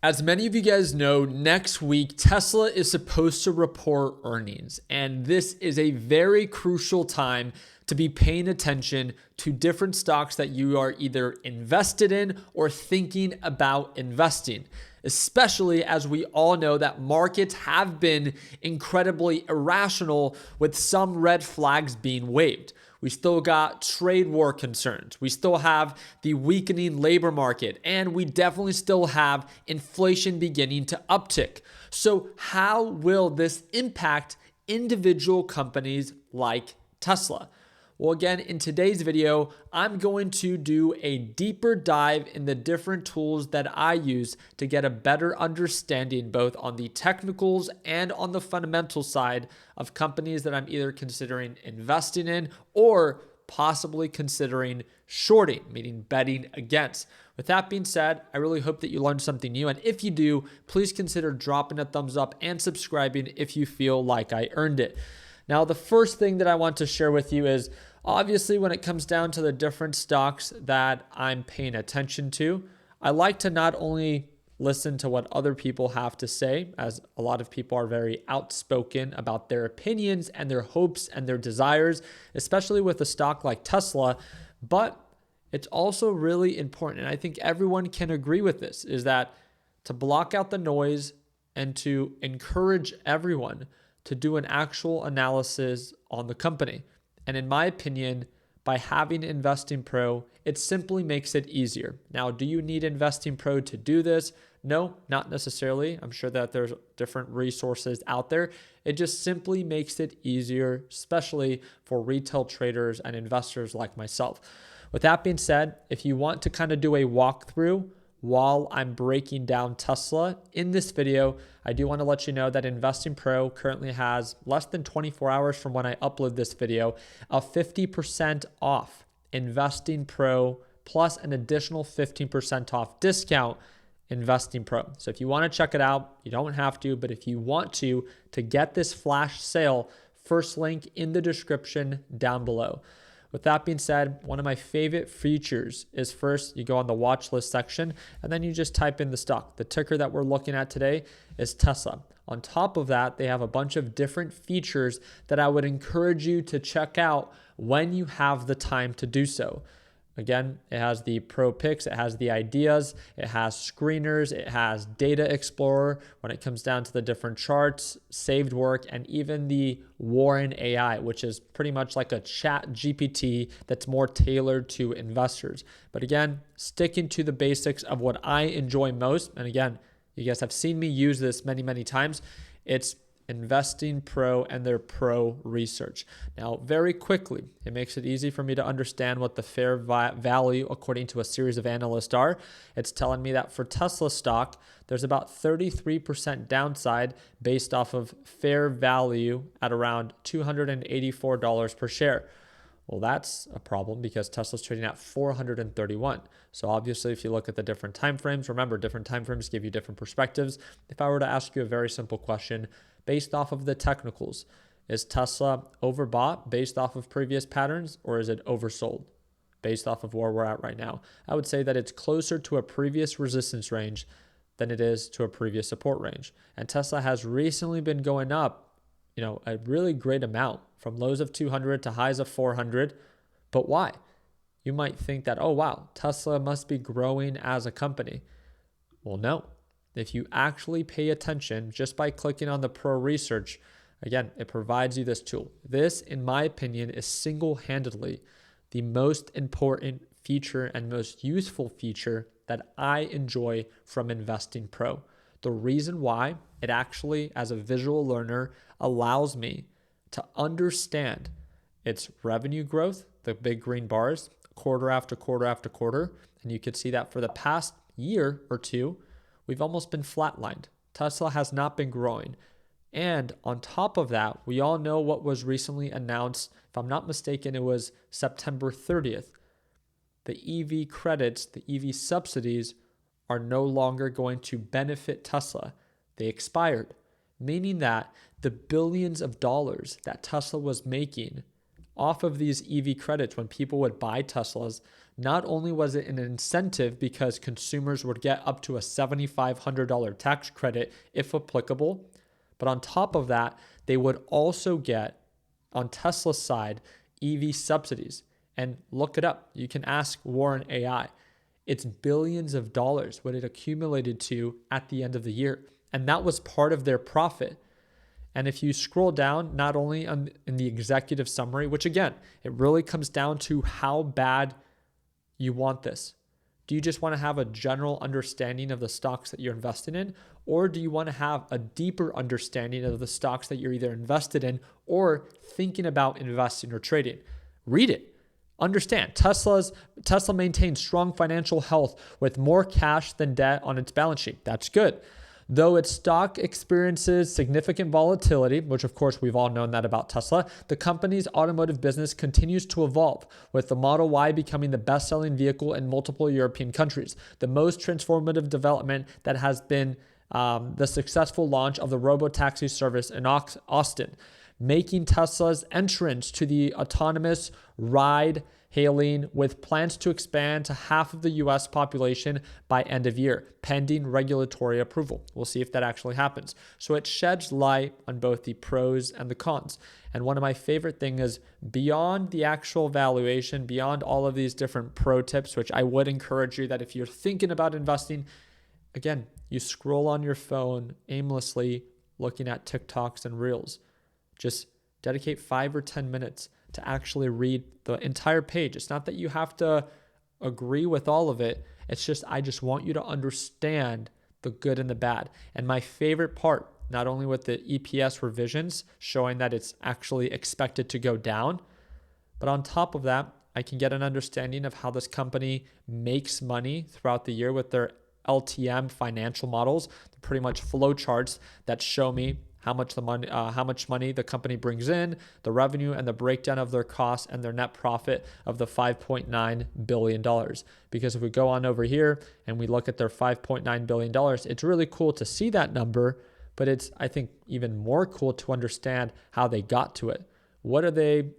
As many of you guys know, next week, Tesla is supposed to report earnings. And this is a very crucial time to be paying attention to different stocks that you are either invested in or thinking about investing, especially as we all know that markets have been incredibly irrational with some red flags being waved. We still got trade war concerns. We still have the weakening labor market, and we definitely still have inflation beginning to uptick. So how will this impact individual companies like Tesla? Well, again, in today's video, I'm going to do a deeper dive in the different tools that I use to get a better understanding both on the technicals and on the fundamental side of companies that I'm either considering investing in or possibly considering shorting, meaning betting against. With that being said, I really hope that you learned something new. And if you do, please consider dropping a thumbs up and subscribing if you feel like I earned it. Now, the first thing that I want to share with you is obviously when it comes down to the different stocks that I'm paying attention to, I like to not only listen to what other people have to say, as a lot of people are very outspoken about their opinions and their hopes and their desires, especially with a stock like Tesla, but it's also really important, and I think everyone can agree with this, is that to block out the noise and to encourage everyone to do an actual analysis on the company. And in my opinion, by having Investing Pro, it simply makes it easier. Now, do you need Investing Pro to do this? No, not necessarily. I'm sure that there's different resources out there. It just simply makes it easier, especially for retail traders and investors like myself. With that being said, if you want to kind of do a walkthrough while I'm breaking down Tesla in this video, I do want to let you know that Investing Pro currently has less than 24 hours from when I upload this video, a 50% off Investing Pro plus an additional 15% off discount Investing Pro. So if you want to check it out, you don't have to, but if you want to get this flash sale, first link in the description down below. With that being said, one of my favorite features is first you go on the watch list section and then you just type in the stock. The ticker that we're looking at today is Tesla. On top of that, they have a bunch of different features that I would encourage you to check out when you have the time to do so. Again, it has the Pro Picks, it has the ideas, it has screeners, it has Data Explorer when it comes down to the different charts, saved work, and even the Warren AI, which is pretty much like a chat GPT that's more tailored to investors. But again, sticking to the basics of what I enjoy most, and again, you guys have seen me use this many, many times, it's Investing Pro and their Pro research. Now, very quickly, it makes it easy for me to understand what the fair value according to a series of analysts are. It's telling me that for Tesla stock, there's about 33% downside based off of fair value at around $284 per share. Well, that's a problem because Tesla's trading at 431. So obviously, if you look at the different time frames, remember, different time frames give you different perspectives. If I were to ask you a very simple question, based off of the technicals, is Tesla overbought based off of previous patterns, or is it oversold based off of where we're at right now? I would say that it's closer to a previous resistance range than it is to a previous support range. And Tesla has recently been going up, a really great amount from lows of 200 to highs of 400. But why? You might think that, oh, wow, Tesla must be growing as a company. Well, no. If you actually pay attention just by clicking on the Pro Research, again, it provides you this tool. This, in my opinion, is single-handedly the most important feature and most useful feature that I enjoy from Investing Pro. The reason why it actually, as a visual learner, allows me to understand its revenue growth, the big green bars, quarter after quarter after quarter. And you can see that for the past year or two, we've almost been flatlined. Tesla has not been growing. And on top of that, we all know what was recently announced. If I'm not mistaken, it was September 30th. The EV credits, the EV subsidies are no longer going to benefit Tesla. They expired, meaning that the billions of dollars that Tesla was making off of these EV credits when people would buy Teslas not only was it an incentive because consumers would get up to a $7,500 tax credit if applicable, but on top of that, they would also get, on Tesla's side, EV subsidies. And look it up. You can ask Warren AI. It's billions of dollars what it accumulated to at the end of the year. And that was part of their profit. And if you scroll down, not only in the executive summary, which again, it really comes down to how bad you want this. Do you just want to have a general understanding of the stocks that you're invested in? Or do you want to have a deeper understanding of the stocks that you're either invested in or thinking about investing or trading? Read it. Understand, Tesla maintains strong financial health with more cash than debt on its balance sheet. That's good. Though its stock experiences significant volatility, which of course we've all known that about Tesla, the company's automotive business continues to evolve, with the Model Y becoming the best-selling vehicle in multiple European countries. The most transformative development that has been the successful launch of the robotaxi service in Austin, making Tesla's entrance to the autonomous ride hailing with plans to expand to half of the US population by end of year, pending regulatory approval. We'll see if that actually happens. So it sheds light on both the pros and the cons. And one of my favorite things is beyond the actual valuation, beyond all of these different pro tips, which I would encourage you that if you're thinking about investing, again, you scroll on your phone aimlessly looking at TikToks and Reels. Just dedicate 5 or 10 minutes to actually read the entire page. It's not that you have to agree with all of it. It's just, I just want you to understand the good and the bad. And my favorite part, not only with the EPS revisions showing that it's actually expected to go down, but on top of that, I can get an understanding of how this company makes money throughout the year with their LTM financial models. They're pretty much flow charts that show me how much money the company brings in, the revenue, and the breakdown of their costs and their net profit of the $5.9 billion. Because if we go on over here and we look at their $5.9 billion, it's really cool to see that number, but it's, I think, even more cool to understand how they got to it. What are they,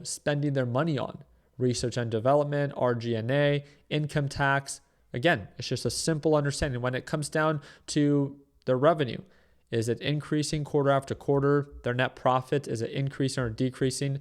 spending their money on? Research and development, RG&A, income tax. Again, it's just a simple understanding. When it comes down to their revenue, is it increasing quarter after quarter? Their net profit, is it increasing or decreasing?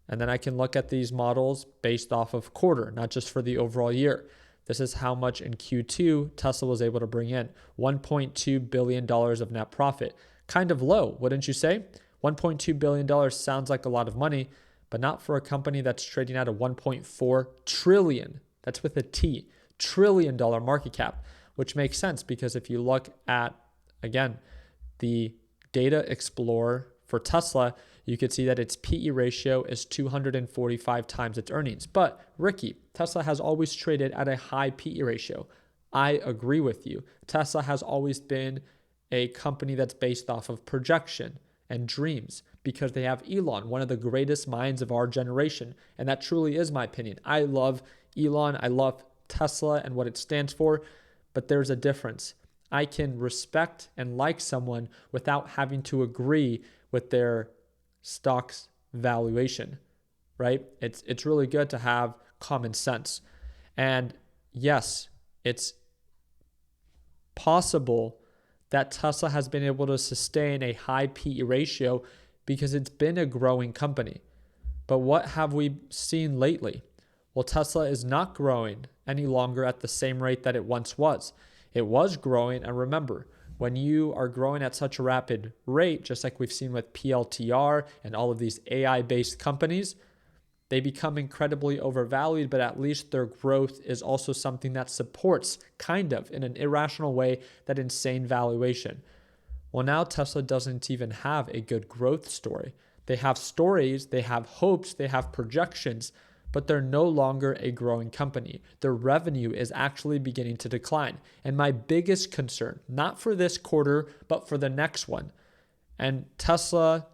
And then I can look at these models based off of quarter, not just for the overall year. This is how much in Q2 Tesla was able to bring in, $1.2 billion of net profit. Kind of low, wouldn't you say? $1.2 billion sounds like a lot of money, but not for a company that's trading at a $1.4 trillion, that's with a T, trillion dollar market cap, which makes sense because if you look at, again, the data explorer for Tesla, you could see that its PE ratio is 245 times its earnings. But Ricky, Tesla has always traded at a high PE ratio. I agree with you. Tesla has always been a company that's based off of projection and dreams because they have Elon, one of the greatest minds of our generation. And that truly is my opinion. I love Elon. I love Tesla and what it stands for, but there's a difference. I can respect and like someone without having to agree with their stock's valuation, right? It's really good to have common sense. And yes, it's possible that Tesla has been able to sustain a high PE ratio because it's been a growing company. But what have we seen lately? Well, Tesla is not growing any longer at the same rate that it once was. It was growing, and remember, when you are growing at such a rapid rate, just like we've seen with PLTR and all of these AI-based companies, they become incredibly overvalued, but at least their growth is also something that supports, kind of, in an irrational way, that insane valuation. Well, now Tesla doesn't even have a good growth story. They have stories, they have hopes, they have projections, but they're no longer a growing company. Their revenue is actually beginning to decline. And my biggest concern, not for this quarter, but for the next one, and Tesla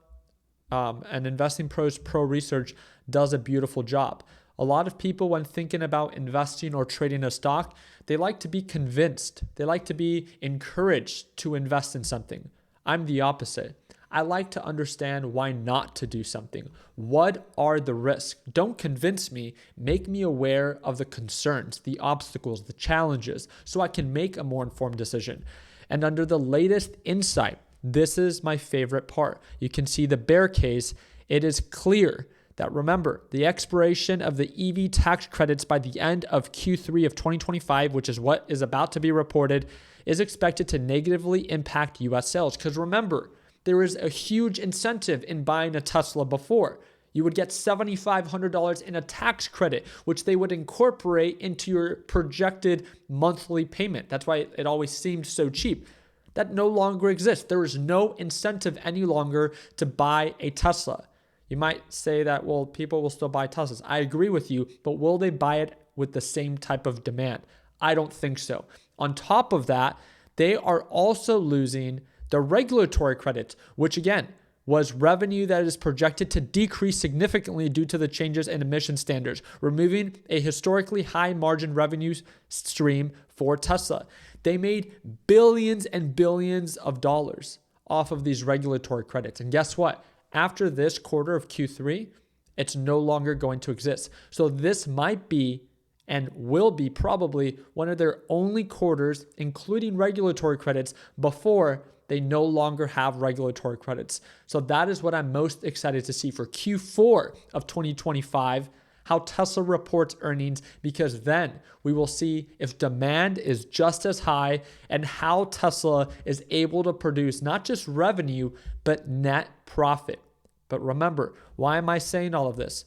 and Investing Pro's Pro Research does a beautiful job. A lot of people, when thinking about investing or trading a stock, they like to be convinced. They like to be encouraged to invest in something. I'm the opposite. I like to understand why not to do something. What are the risks? Don't convince me. Make me aware of the concerns, the obstacles, the challenges, so I can make a more informed decision. And under the latest insight, this is my favorite part. You can see the bear case. It is clear that, remember, the expiration of the EV tax credits by the end of Q3 of 2025, which is what is about to be reported, is expected to negatively impact US sales. Because remember, there is a huge incentive in buying a Tesla before. You would get $7,500 in a tax credit, which they would incorporate into your projected monthly payment. That's why it always seemed so cheap. That no longer exists. There is no incentive any longer to buy a Tesla. You might say that, well, people will still buy Teslas. I agree with you, but will they buy it with the same type of demand? I don't think so. On top of that, they are also losing the regulatory credits, which again was revenue that is projected to decrease significantly due to the changes in emission standards, removing a historically high margin revenue stream for Tesla. They made billions and billions of dollars off of these regulatory credits. And guess what? After this quarter of Q3, it's no longer going to exist. So this might be and will be probably one of their only quarters, including regulatory credits, before they no longer have regulatory credits. So that is what I'm most excited to see for Q4 of 2025, how Tesla reports earnings, because then we will see if demand is just as high and how Tesla is able to produce not just revenue, but net profit. But remember, why am I saying all of this?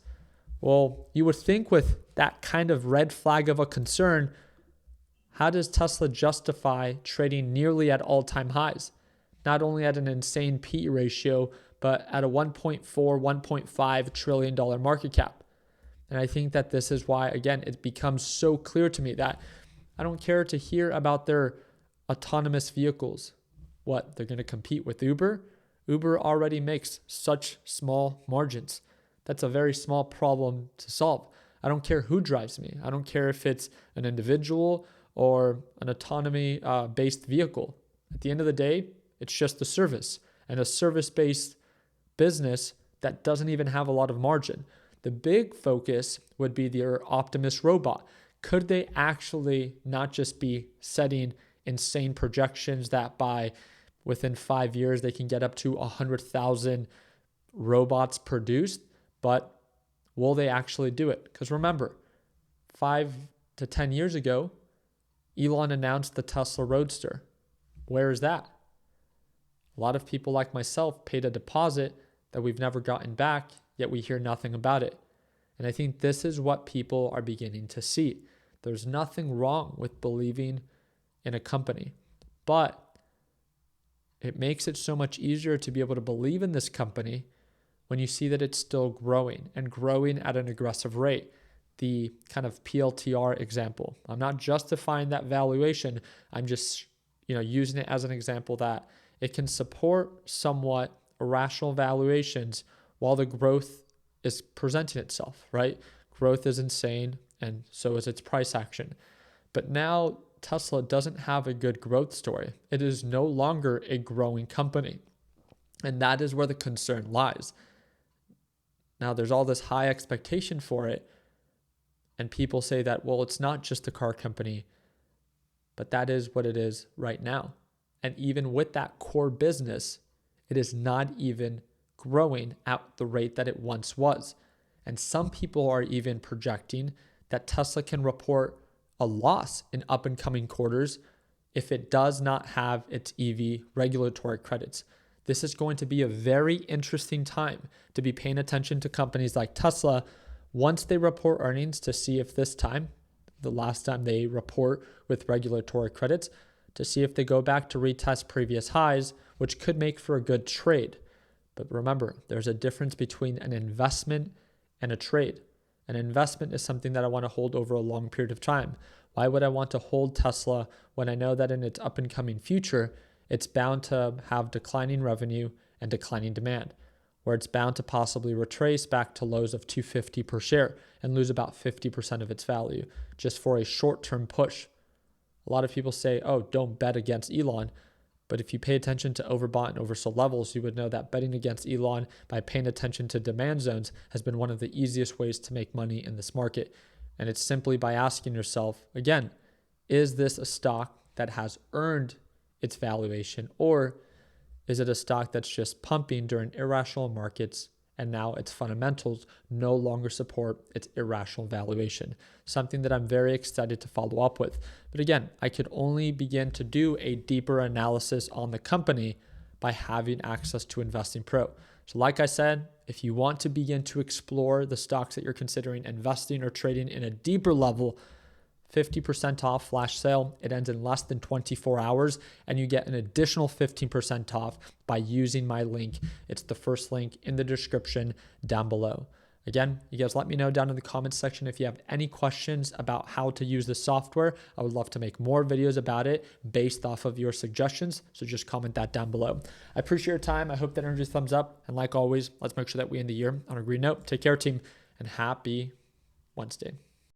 Well, you would think with that kind of red flag of a concern, how does Tesla justify trading nearly at all-time highs? Not only at an insane PE ratio, but at a $1.4, $1.5 trillion market cap. And I think that this is why, again, it becomes so clear to me that I don't care to hear about their autonomous vehicles. What, they're going to compete with Uber? Uber already makes such small margins. That's a very small problem to solve. I don't care who drives me. I don't care if it's an individual or an autonomy-based vehicle. At the end of the day, it's just a service, and a service-based business that doesn't even have a lot of margin. The big focus would be their Optimus robot. Could they actually not just be setting insane projections that within 5 years they can get up to 100,000 robots produced, but will they actually do it? Because remember, 5 to 10 years ago, Elon announced the Tesla Roadster. Where is that? A lot of people like myself paid a deposit that we've never gotten back, yet we hear nothing about it. And I think this is what people are beginning to see. There's nothing wrong with believing in a company, but it makes it so much easier to be able to believe in this company when you see that it's still growing and growing at an aggressive rate. The kind of PLTR example. I'm not justifying that valuation. I'm just, using it as an example that it can support somewhat irrational valuations while the growth is presenting itself, right? Growth is insane, and so is its price action. But now Tesla doesn't have a good growth story. It is no longer a growing company. And that is where the concern lies. Now, there's all this high expectation for it. And people say that, well, it's not just a car company, but that is what it is right now. And even with that core business, it is not even growing at the rate that it once was. And some people are even projecting that Tesla can report a loss in up and coming quarters if it does not have its EV regulatory credits. This is going to be a very interesting time to be paying attention to companies like Tesla once they report earnings, to see if this time, the last time they report with regulatory credits, to see if they go back to retest previous highs, which could make for a good trade. But remember, there's a difference between an investment and a trade. An investment is something that I want to hold over a long period of time. Why would I want to hold Tesla when I know that in its up and coming future, it's bound to have declining revenue and declining demand, where it's bound to possibly retrace back to lows of $250 per share and lose about 50% of its value just for a short-term push. A lot of people say, oh, don't bet against Elon. But if you pay attention to overbought and oversold levels, you would know that betting against Elon by paying attention to demand zones has been one of the easiest ways to make money in this market. And it's simply by asking yourself, again, is this a stock that has earned its valuation, or is it a stock that's just pumping during irrational markets and now its fundamentals no longer support its irrational valuation? Something that I'm very excited to follow up with. But again, I could only begin to do a deeper analysis on the company by having access to Investing Pro. So like I said, if you want to begin to explore the stocks that you're considering investing or trading in a deeper level, 50% off flash sale. It ends in less than 24 hours, and you get an additional 15% off by using my link. It's the first link in the description down below. Again, you guys let me know down in the comments section if you have any questions about how to use the software. I would love to make more videos about it based off of your suggestions. So just comment that down below. I appreciate your time. I hope that earns you a thumbs up. And like always, let's make sure that we end the year on a green note. Take care, team, and happy Wednesday.